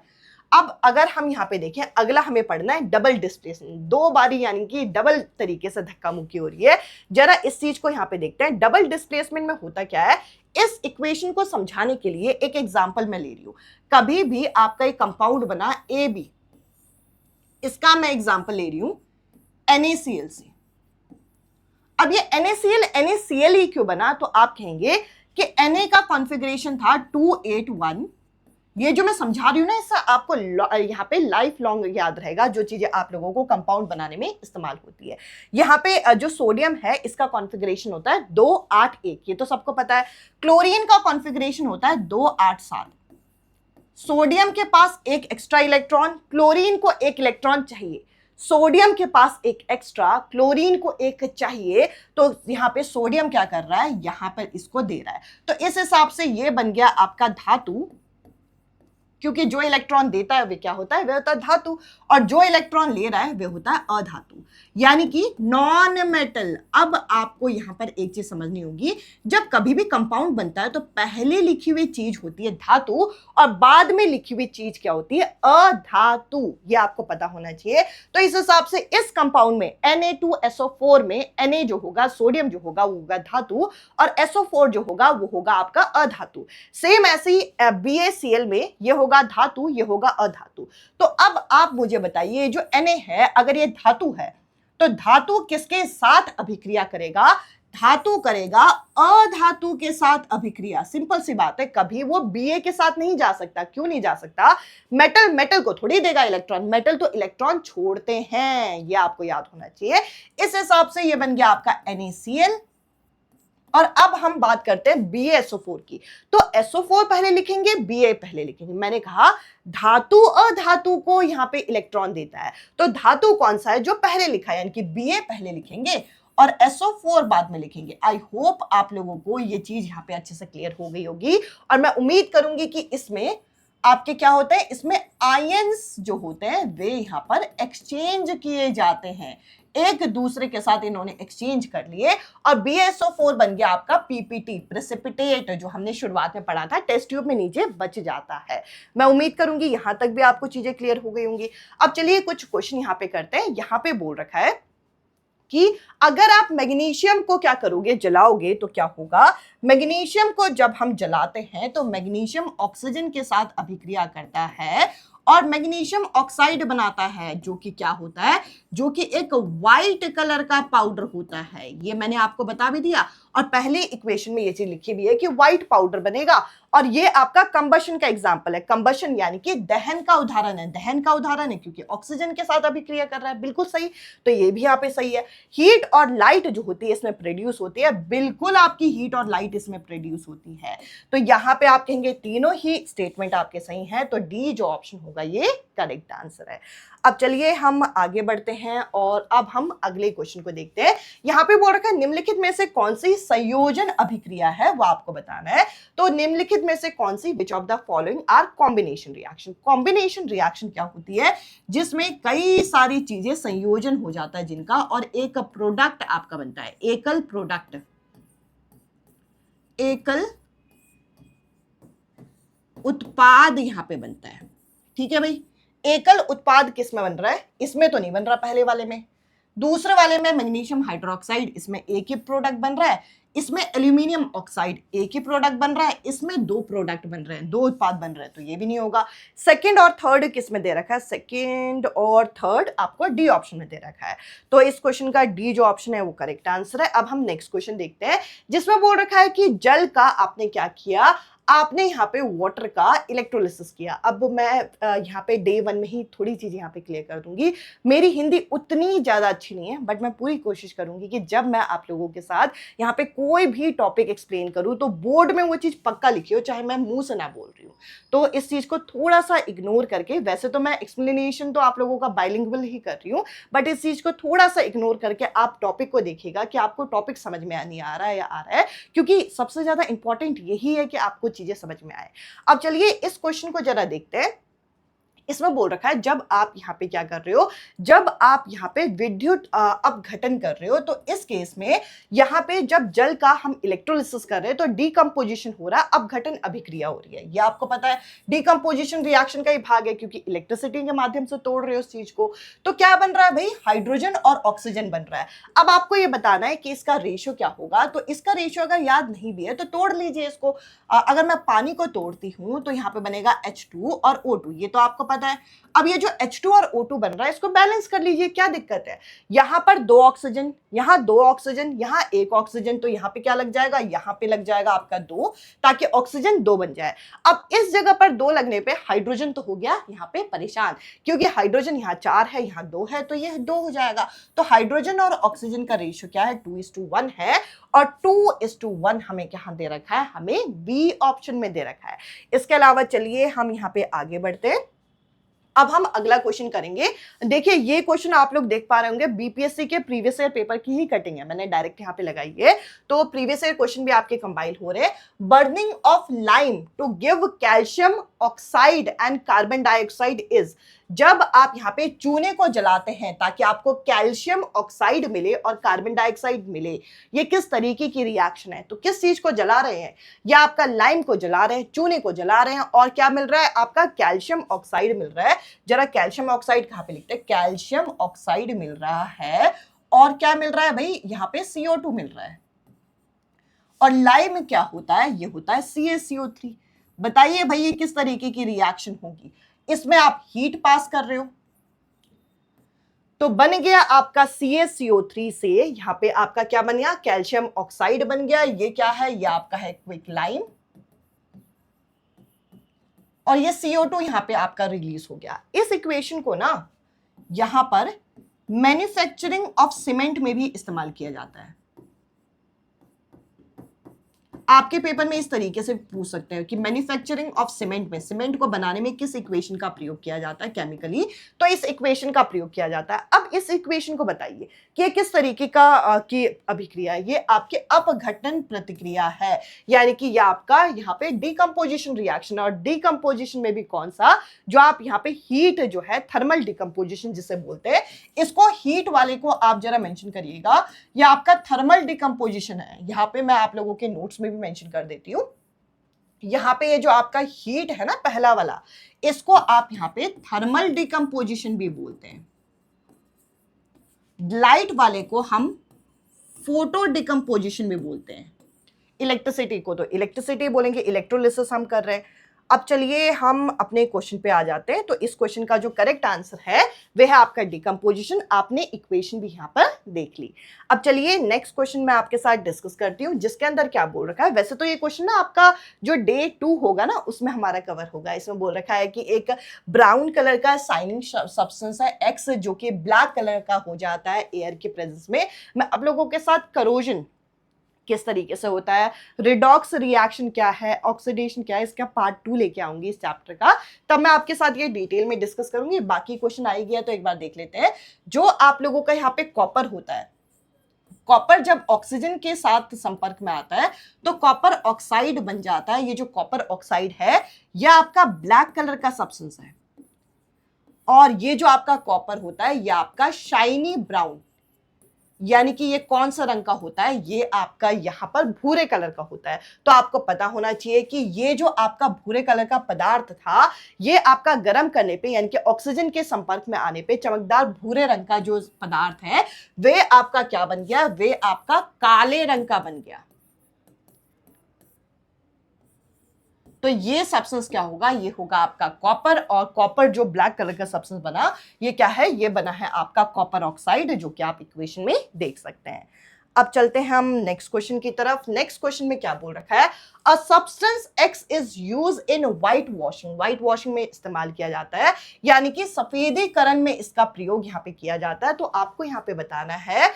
अब अगर हम यहाँ पे देखें, अगला हमें पढ़ना है डबल डिस्प्लेसमेंट। दो बारी यानी कि डबल तरीके से धक्का मुक्की हो रही है। जरा इस चीज को यहाँ पे देखते हैं। डबल डिस्प्लेसमेंट में होता क्या है, इस इक्वेशन को समझाने के लिए एक एग्जांपल मैं ले रही हूं। कभी भी आपका एक कंपाउंड बना ए बी, इसका मैं एग्जांपल ले रही हूं NaCl से। अब ये NaCl NaCl ही क्यों बना, तो आप कहेंगे कि Na का कॉन्फ़िगरेशन था 281। ये जो मैं समझा रही हूं ना, इससे आपको यहाँ पे लाइफ लॉन्ग याद रहेगा जो चीजें आप लोगों को कंपाउंड बनाने में इस्तेमाल होती है। यहाँ पे जो सोडियम है इसका कॉन्फ़िगरेशन होता है 281, ये तो सबको पता है। क्लोरीन का कॉन्फ़िगरेशन होता है 287। सोडियम के पास एक एक्स्ट्रा इलेक्ट्रॉन, क्लोरीन को एक इलेक्ट्रॉन चाहिए। सोडियम के पास एक एक्स्ट्रा, क्लोरीन को एक चाहिए। तो यहां पे सोडियम क्या कर रहा है, यहां पर इसको दे रहा है। तो इस हिसाब से ये बन गया आपका धातु, क्योंकि जो इलेक्ट्रॉन देता है वे क्या होता है, वे होता है धातु, और जो इलेक्ट्रॉन ले रहा है वे होता है अधातु, यानी कि नॉन मेटल। अब आपको यहां पर एक चीज समझनी होगी, जब कभी भी कंपाउंड बनता है तो पहले लिखी हुई चीज होती है धातु और बाद में लिखी हुई चीज क्या होती है, अधातु। ये आपको पता होना चाहिए। तो इस हिसाब से इस कंपाउंड में Na2SO4 में Na जो होगा, सोडियम जो होगा वो होगा धातु, और SO4 जो होगा वो होगा आपका अधातु। सेम ऐसे ही BaCl में ये होगा धातु, ये होगा अधातु। तो अब आप मुझे बताइए, जो Na है अगर ये धातु है तो धातु किसके साथ अभिक्रिया करेगा, धातु करेगा अधातु के साथ अभिक्रिया। सिंपल सी बात है, कभी वो Ba के साथ नहीं जा सकता। क्यों नहीं जा सकता, मेटल मेटल को थोड़ी देगा इलेक्ट्रॉन, मेटल तो इलेक्ट्रॉन छोड़ते हैं, ये आपको याद होना चाहिए। इस हिसाब से ये बन गया आपका NaCl। और अब हम बात करते हैं BaSO4 की। तो SO4 पहले लिखेंगे, Ba पहले लिखेंगे। मैंने कहा धातु अधातु को यहां पे इलेक्ट्रॉन देता है, तो धातु कौन सा है, जो पहले लिखा है, यानी कि Ba पहले लिखेंगे और SO4 बाद में लिखेंगे। आई होप आप लोगों को ये चीज यहां पे अच्छे से क्लियर हो गई होगी, और मैं उम्मीद करूंगी कि इसमें आपके क्या होते हैं, इसमें आयंस जो होते हैं वे यहां पर एक्सचेंज किए जाते हैं, एक दूसरे के साथ इन्होंने एक्सचेंज कर लिए, और BaSO4 बन गया आपका PPT, प्रेसिपिटेट, जो हमने शुरुआत में पढ़ा था, टेस्ट ट्यूब में नीचे बच जाता है। मैं उम्मीद करूंगी यहां तक भी आपको चीजें क्लियर हो गई होंगी। अब चलिए कुछ क्वेश्चन यहां पे करते हैं। यहां पे बोल रखा है कि अगर आप मैग्नीशियम को क्या करोगे, जलाओगे, तो क्या होगा। मैग्नीशियम को जब हम जलाते हैं तो मैग्नीशियम ऑक्सीजन के साथ अभिक्रिया करता है और मैग्नीशियम ऑक्साइड बनाता है, जो कि क्या होता है, जो कि एक वाइट कलर का पाउडर होता है। ये मैंने आपको बता भी दिया, और पहले इक्वेशन में ये चीज लिखी भी है कि व्हाइट पाउडर बनेगा। और ये आपका कंबशन का एग्जांपल है। कंबशन यानी कि दहन का उदाहरण है, दहन का उदाहरण है, क्योंकि ऑक्सीजन के साथ अभिक्रिया कर रहा है। बिल्कुल सही, तो ये भी यहाँ पे सही है। हीट और लाइट जो होती है इसमें प्रोड्यूस होती है, बिल्कुल आपकी हीट और लाइट इसमें प्रोड्यूस होती है। तो यहाँ पे आप कहेंगे तीनों ही स्टेटमेंट आपके सही हैं, तो डी जो ऑप्शन होगा ये करेक्ट आंसर है। अब चलिए हम आगे बढ़ते हैं और अब हम अगले क्वेश्चन को देखते हैं। यहाँ पे बोल रखा है निम्नलिखित में से कौन सी संयोजन अभिक्रिया है, वो आपको बताना है। तो निम्नलिखित में से कौन सी, which of the following are combination reaction. Combination reaction क्या होती है, जिसमें कई सारी चीजें संयोजन हो जाता है जिनका, और एक प्रोडक्ट आपका बनता है, एकल प्रोडक्ट, एकल उत्पाद यहां पे बनता है। ठीक है भाई, एकल उत्पाद किस में बन रहा है, इसमें तो नहीं बन रहा, पहले वाले में। दूसरे वाले में मैग्नीशियम हाइड्रोक्साइड, इसमें एक ही प्रोडक्ट बन रहा है। इसमें एल्यूमिनियम ऑक्साइड, एक ही प्रोडक्ट बन रहा है। इसमें दो प्रोडक्ट बन रहे हैं, दो उत्पाद बन रहे हैं, तो ये भी नहीं होगा। सेकंड और थर्ड किस में दे रखा है, सेकंड और थर्ड आपको डी ऑप्शन में दे रखा है। तो इस क्वेश्चन का डी जो ऑप्शन है वो करेक्ट आंसर है। अब हम नेक्स्ट क्वेश्चन देखते हैं, जिसमें बोल रखा है कि जल का आपने क्या किया, आपने यहाँ पे वाटर का इलेक्ट्रोलिसिस किया। अब मैं यहाँ पे डे 1 में ही थोड़ी चीज़ यहाँ पे क्लियर कर दूंगी। मेरी हिंदी उतनी ज़्यादा अच्छी नहीं है, बट मैं पूरी कोशिश करूंगी कि जब मैं आप लोगों के साथ यहाँ पे कोई भी टॉपिक एक्सप्लेन करूँ तो बोर्ड में वो चीज़ पक्का लिखी हो, चाहे मैं मुंह से ना बोल रही हूँ। तो इस चीज़ को थोड़ा सा इग्नोर करके, वैसे तो मैं एक्सप्लेनेशन तो आप लोगों का बाइलिंगुअल ही कर रही हूँ, बट इस चीज़ को थोड़ा सा इग्नोर करके आप टॉपिक को देखिएगा कि आपको टॉपिक समझ में नहीं आ रहा है या आ रहा है, क्योंकि सबसे ज़्यादा इंपॉर्टेंट यही है कि आपको चीज़ें समझ में आए। अब चलिए इस क्वेश्चन को जरा देखते हैं। इसमें बोल रखा है जब आप यहाँ पे क्या कर रहे हो, जब आप यहाँ पे विद्युत अपघटन कर रहे हो, तो इस केस में यहाँ पे जब जल का हम इलेक्ट्रोलिसिस कर रहे हैं तो डीकंपोजिशन हो रहा है, अपघटन अभिक्रिया हो रही है। ये आपको पता है डीकंपोजिशन रिएक्शन का ही भाग है, क्योंकि इलेक्ट्रिसिटी के माध्यम से तोड़ रहे हो उस चीज को। तो क्या बन रहा है भाई, हाइड्रोजन और ऑक्सीजन बन रहा है। अब आपको ये बताना है कि इसका रेशियो क्या होगा। तो इसका रेशियो अगर याद नहीं भी है तो तोड़ लीजिए इसको। अगर मैं पानी को तोड़ती हूं तो यहाँ पे बनेगा H2 और O2, ये तो आपको पता है। अब ये जो H2 और O2 बन रहा है इसको बैलेंस कर लीजिए, क्या दिक्कत है। यहां पर 2 ऑक्सीजन, यहां 2 ऑक्सीजन, यहां 1 ऑक्सीजन, तो यहां पे क्या लग जाएगा, यहां पे लग जाएगा आपका 2, ताकि ऑक्सीजन 2 बन जाए। अब इस जगह पर 2 लगने पे हाइड्रोजन तो हो गया यहाँ पे परेशान, क्योंकि हाइड्रोजन यहाँ 4 है, यहाँ 2 है, तो ये 2 हो जाएगा। तो हाइड्रोजन और ऑक्सीजन का रेशियो क्या है, 2:1 है। और 2:1 हमें क्या दे रखा है, हमें बी ऑप्शन में दे रखा है। इसके अलावा चलिए हम यहाँ पे आगे बढ़ते हैं। अब हम अगला क्वेश्चन करेंगे। देखिए ये क्वेश्चन आप लोग देख पा रहे होंगे, बीपीएससी के प्रीवियस ईयर पेपर की ही कटिंग है, मैंने डायरेक्ट यहाँ पे लगाई है। तो प्रीवियस ईयर क्वेश्चन भी आपके कंपाइल हो रहे हैं। Burning of lime to give calcium oxide and carbon dioxide is, जब आप यहाँ पे चूने को जलाते हैं ताकि आपको कैल्शियम ऑक्साइड मिले और कार्बन डाइऑक्साइड मिले, ये किस तरीके की रिएक्शन है। तो किस चीज को जला रहे हैं, या आपका लाइम को जला रहे हैं, चूने को जला रहे हैं, और क्या मिल रहा है, आपका कैल्शियम ऑक्साइड मिल रहा है। जरा कैल्शियम ऑक्साइड कहां पे लिखते हैं, कैल्शियम ऑक्साइड मिल रहा है। और क्या मिल रहा है भाई, यहाँ पे CO2 मिल रहा है। और लाइम क्या होता है, ये होता है CaCO3। बताइए भाई ये किस तरीके की रिएक्शन होगी। इसमें आप हीट पास कर रहे हो, तो बन गया आपका CaCO3 से यहां पे आपका क्या बन गया, कैल्शियम ऑक्साइड बन गया। ये क्या है, ये आपका है क्विक लाइम, और ये CO2 यहां पे आपका रिलीज हो गया। इस इक्वेशन को ना यहां पर मैन्युफैक्चरिंग ऑफ सीमेंट में भी इस्तेमाल किया जाता है। आपके पेपर में इस तरीके से पूछ सकते हैं कि मैन्युफैक्चरिंग ऑफ सीमेंट में, सीमेंट को बनाने में किस इक्वेशन का प्रयोग किया जाता है केमिकली, तो इस इक्वेशन का प्रयोग किया जाता है। अब इस इक्वेशन को बताइए कि ये किस तरीके का की अभिक्रिया है। ये आपके अपघटन प्रतिक्रिया है, यानी कि ये आपका यहाँ पे डिकम्पोजिशन रिएक्शन। और डिकम्पोजिशन में भी कौन सा, जो आप यहाँ पे हीट जो है, थर्मल डिकम्पोजिशन जिसे बोलते हैं, इसको हीट वाले को आप जरा मेंशन करिएगा। ये आपका थर्मल डिकम्पोजिशन है। यहाँ पे मैं आप लोगों के नोट्स में भी मेंशन कर देती हूं। यहाँ पे ये जो आपका हीट है ना पहला वाला, इसको आप यहाँ पे थर्मल डिकम्पोजिशन भी बोलते हैं। लाइट वाले को हम फोटो डिकम्पोजिशन भी बोलते हैं। इलेक्ट्रिसिटी को तो इलेक्ट्रिसिटी बोलेंगे, इलेक्ट्रोलिसिस हम कर रहे हैं। अब चलिए हम अपने क्वेश्चन पे आ जाते हैं। तो इस क्वेश्चन का जो करेक्ट आंसर है वह है आपका डिकम्पोजिशन। आपने इक्वेशन भी यहां पर देख ली। अब चलिए नेक्स्ट क्वेश्चन मैं आपके साथ डिस्कस करती हूं, जिसके अंदर क्या बोल रखा है। वैसे तो ये क्वेश्चन ना आपका जो डे 2 होगा ना उसमें हमारा कवर होगा। इसमें बोल रखा है कि एक ब्राउन कलर का साइनिंग सब्सटेंस है एक्स, जो कि ब्लैक कलर का हो जाता है एयर के प्रेजेंस में। मैं आप लोगों के साथ करोजन किस तरीके से होता है, रिडॉक्स रिएक्शन क्या है, ऑक्सीडेशन क्या है, इसका पार्ट 2 लेके आऊंगी इस चैप्टर का। तब मैं आपके साथ ये डिटेल में डिस्कस करूंगी। बाकी क्वेश्चन आ गया तो एक बार देख लेते हैं। जो आप लोगों का यहाँ पे कॉपर होता है, कॉपर जब ऑक्सीजन के साथ संपर्क में आता है तो कॉपर ऑक्साइड बन जाता है। ये जो कॉपर ऑक्साइड है यह आपका ब्लैक कलर का सब्सटेंस है, और ये जो आपका कॉपर होता है यह आपका शाइनी ब्राउन, यानी कि ये कौन सा रंग का होता है, ये आपका यहां पर भूरे कलर का होता है। तो आपको पता होना चाहिए कि ये जो आपका भूरे कलर का पदार्थ था, ये आपका गर्म करने पे, यानी कि ऑक्सीजन के संपर्क में आने पे चमकदार भूरे रंग का जो पदार्थ है वे आपका क्या बन गया, वे आपका काले रंग का बन गया। तो ये सब्सटेंस क्या होगा, ये होगा आपका कॉपर। और कॉपर जो ब्लैक कलर का सब्सटेंस बना, ये क्या है, ये बना है आपका कॉपर ऑक्साइड, जो कि आप इक्वेशन में देख सकते हैं। अब चलते हैं हम नेक्स्ट क्वेश्चन की तरफ। नेक्स्ट क्वेश्चन में क्या बोल रखा है, a substance x is use in white washing. White washing में इस्तेमाल किया जाता है, यानी कि सफेदीकरण में इसका प्रयोग यहाँ पे किया जाता है। तो आपको यहाँ पे बताना है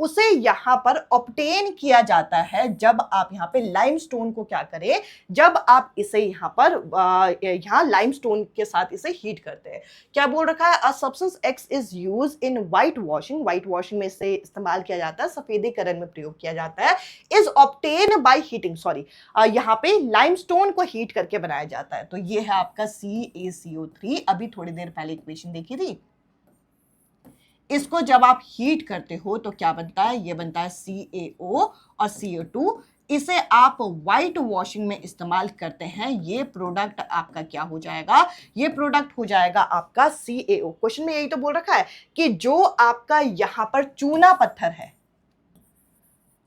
उसे यहाँ पर ऑब्टेन किया जाता है जब आप यहाँ पे लाइमस्टोन को क्या करें, जब आप इसे यहाँ पर यहाँ लाइमस्टोन के साथ इसे हीट करते हैं। क्या बोल रखा है, a substance x is use in white washing. White washing में इसे इस्तेमाल किया जाता है, सफेदीकरण में प्रयोग किया जाता है। Is obtain by heating, sorry यहाँ पे लाइमस्टोन को हीट करके बनाया जाता है। तो ये है आपका CaCO3। अभी थोड़ी देर पहले इक्वेशन देखी थी, इसको जब आप हीट करते हो तो क्या बनता है, ये बनता है CaO और CO2। इसे आप व्हाइट वॉशिंग में इस्तेमाल करते हैं, ये प्रोडक्ट आपका क्या हो जाएगा, ये प्रोडक्ट हो जाएगा आपका CaO। क्वेश्चन में यही तो बोल रखा है कि जो आपका यहां पर चूना पत्थर है,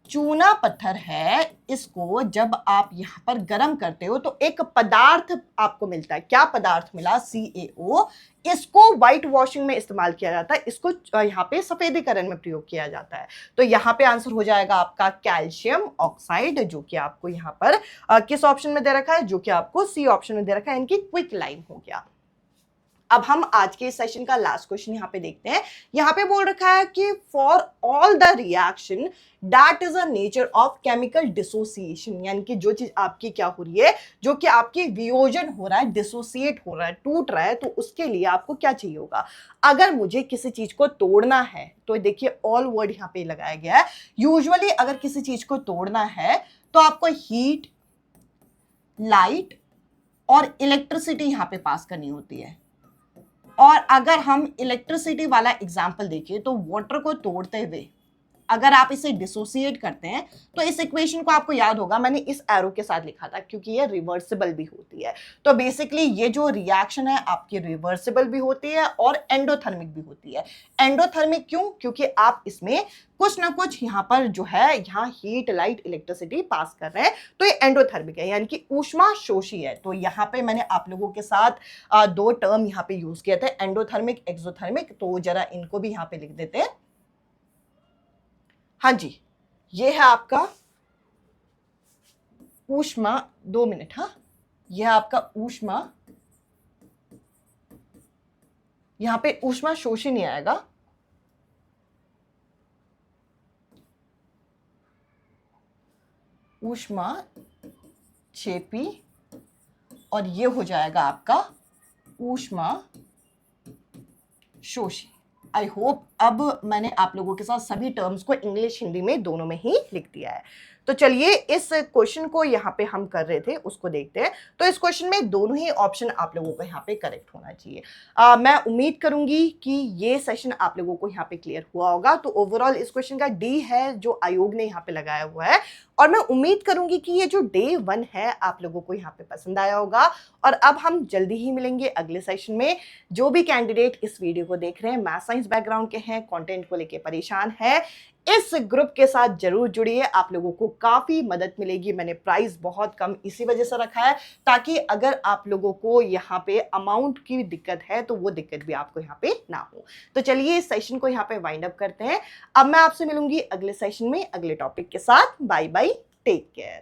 चूना पत्थर है, इसको जब आप यहां पर गर्म करते हो तो एक पदार्थ आपको मिलता है। क्या पदार्थ मिला, CaO। इसको व्हाइट वॉशिंग में इस्तेमाल किया जाता है, इसको यहाँ पे सफेदीकरण में प्रयोग किया जाता है। तो यहाँ पे आंसर हो जाएगा आपका कैल्शियम ऑक्साइड, जो कि आपको यहाँ पर किस ऑप्शन में दे रखा है, जो कि आपको C ऑप्शन में दे रखा है, इनकी क्विक लाइम हो गया। अब हम आज के सेशन का लास्ट क्वेश्चन यहाँ पे देखते हैं। यहाँ पे बोल रखा है कि for all the reaction that is a nature of chemical dissociation, यानी कि जो चीज आपकी क्या हो रही है, जो कि आपकी वियोजन हो रहा है, डिसोसिएट हो रहा है, टूट रहा है, तो उसके लिए आपको क्या चाहिए होगा। अगर मुझे किसी चीज को तोड़ना है तो देखिए ऑल वर्ड यहाँ पे लगाया गया है। यूजुअली अगर किसी चीज को तोड़ना है तो आपको हीट, लाइट और इलेक्ट्रिसिटी यहाँ पे पास करनी होती है। और अगर हम इलेक्ट्रिसिटी वाला एग्जाम्पल देखें तो वाटर को तोड़ते हुए अगर आप इसे डिसोसिएट करते हैं तो इस इक्वेशन को आपको याद होगा, मैंने इस एरो के साथ लिखा था क्योंकि ये रिवर्सिबल भी होती है। तो बेसिकली ये जो रिएक्शन है आपकी रिवर्सिबल भी होती है और एंडोथर्मिक भी होती है। एंडोथर्मिक क्यों, क्योंकि आप इसमें कुछ ना कुछ यहाँ पर जो है यहाँ हीट, लाइट, इलेक्ट्रिसिटी पास कर रहे हैं, तो ये एंडोथर्मिक है, यानी कि ऊष्मा शोषी है। तो यहाँ पे मैंने आप लोगों के साथ दो टर्म यहाँ पे यूज किए थे, एंडोथर्मिक, एक्सोथर्मिक। तो जरा इनको भी यहाँ पे लिख देते हैं। हाँ जी, ये है आपका ऊष्मा, 2 मिनट, हाँ, यह है आपका ऊष्मा, यहां पे ऊष्मा शोषी नहीं आएगा, ऊष्मा छेपी, और ये हो जाएगा आपका ऊष्मा शोषी। आई होप अब मैंने आप लोगों के साथ सभी टर्म्स को इंग्लिश हिंदी में दोनों में ही लिख दिया है। तो चलिए इस क्वेश्चन को यहाँ पे हम कर रहे थे उसको देखते हैं। तो इस क्वेश्चन में दोनों ही ऑप्शन आप लोगों को यहाँ पे करेक्ट होना चाहिए। मैं उम्मीद करूंगी कि ये सेशन आप लोगों को यहाँ पे क्लियर हुआ होगा। तो ओवरऑल इस क्वेश्चन का डी है जो आयोग ने यहाँ पे लगाया हुआ है, और मैं उम्मीद करूंगी कि ये जो डे 1 है आप लोगों को यहाँ पे पसंद आया होगा। और अब हम जल्दी ही मिलेंगे अगले सेशन में। जो भी कैंडिडेट इस वीडियो को देख रहे हैं, मैथ साइंस बैकग्राउंड के हैं, कंटेंट को लेके परेशान है, इस ग्रुप के साथ जरूर जुड़िए, आप लोगों को काफी मदद मिलेगी। मैंने प्राइस बहुत कम इसी वजह से रखा है ताकि अगर आप लोगों को यहाँ पे अमाउंट की दिक्कत है तो वो दिक्कत भी आपको यहाँ पे ना हो। तो चलिए इस सेशन को यहाँ पे वाइंड अप करते हैं। अब मैं आपसे मिलूंगी अगले सेशन में अगले टॉपिक के साथ। Bye bye, take care.